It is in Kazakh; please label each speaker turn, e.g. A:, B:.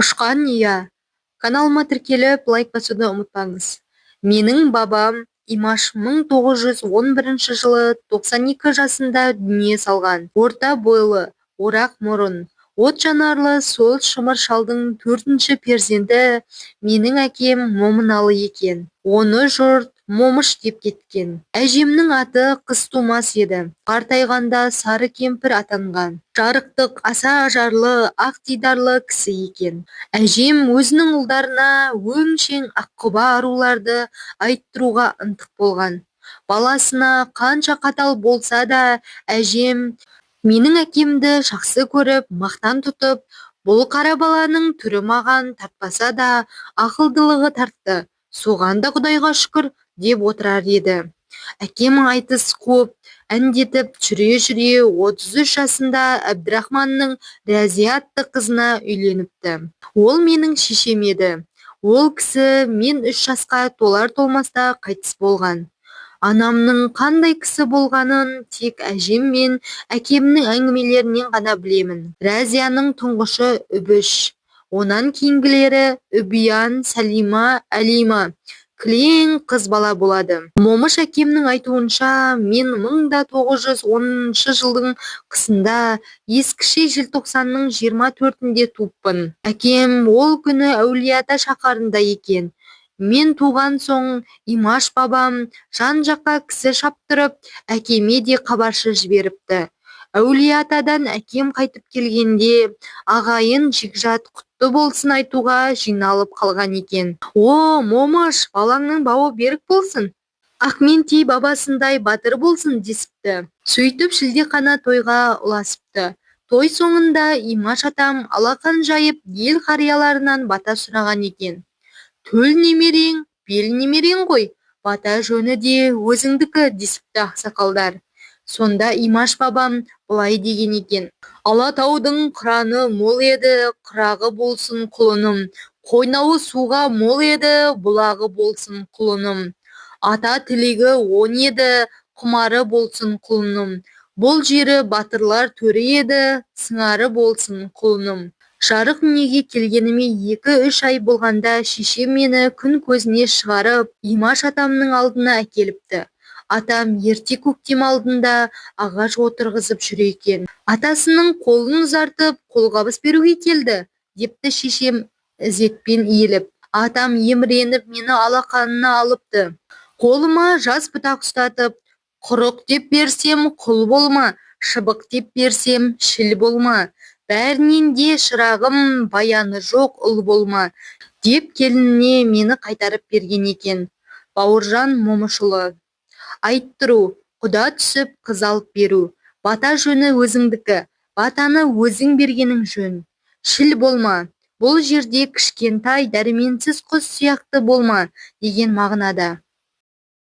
A: Ұшқан, иә. Каналыма тіркеліп, лайк басуды ұмытпаңыз. Менің бабам Имаш 1911 жылы 92 жасында дүние салған. Орта бойлы, орақ мұрын, от жанарлы сол шымыр шалдың 4-ші перзенті менің әкем Момыналы екен. Оны жұрт Момыш деп кеткен. Әжемнің аты қыз тумас еді. Қартайғанда сары кемпір атанған. Жарықтық, аса ажарлы, ақ дидарлы кісі екен. Әжем өзінің ұлдарына өңшең аққұба аруларды айттыруға ынтық болған. Баласына қанша қатал болса да, әжем менің әкемді жақсы көріп, мақтан тұтып, бұл қара баланың түрі маған тартпаса да, ақылдылығы тартты. Соған да Құдайға шүкір деп отырар еді. Әкем айтыс қуып, әндетіп жүре-жүре 33 жасында Әбдірахманның Рәзия атты қызына үйленіпті. Ол менің шешем еді. Ол кісі мен 3 жасқа толар-толмаста қайтыс болған. Анамның қандай кісі болғанын тек әжем мен әкемнің әңгімелерінен ғана білемін. Рәзияның тұңғышы Үбіш, онан кейінгілері Үбиян, Сәлима, Әлима. Кілең қыз бала болады. Момыш әкемнің айтуынша, мен 1910 жылдың қысында ескіше желтоқсанның 24-інде туыппын. Әкем ол күні Әулиеата шаһарында екен. Мен туған соң Имаш бабам жан-жаққа кісі шаптырып, әкеме де хабаршы жіберіпті. Әулиеатадан әкем қайтып келгенде, ағайын жекжат құтты болсын айтуға жиналып қалған екен. О, Момыш, балаңның бауы берік болсын. Ақментей бабасындай батыр болсын десіпті. Сөйтіп шілдехана тойға ұласыпты. Той соңында Имаш атам алақан жайып ел қарияларынан бата сұраған екен. Төл немерең, бел немерең ғой, бата жөні де өзіңдікі десіпті ақсақалдар. Сонда Имаш бабам былай деген екен. Алатаудың қыраны мол еді, қырағы болсын құлыным. Қойнауы суға мол еді, бұлағы болсын құлыным. Ата тілегі 10 еді, құмары болсын құлыным. Бұл жері батырлар төрі еді, сыңары болсын құлыным. Жарық дүниеге келгеніме 2-3 ай болғанда шешем мені күн көзіне шығарып, Имаш атамның алдына әкеліпті. Атам ерте көктем алдында ағаш отырғызып жүр екен. Атасының қолын ұзартып, қолғабыс беруге келді, депті шешем ізетпен иіліп. Атам еміреніп мені алақанына алыпты. Қолыма жас бұтақ ұстатып, құрық деп берсем құл болма, шыбық деп берсем шіл болма. Бәрінен де шырағым, баяны жоқ ұл болма, деп келініне мені қайтарып берген екен. Бауыржан Момышұлы. Айттыру, құда түсіп қыз алып беру. Бата жөні өзіңдікі, батаны өзің бергенің жөн. Шіл болма, бұл жерде кішкентай дәрменсіз құс сияқты болма деген мағынада.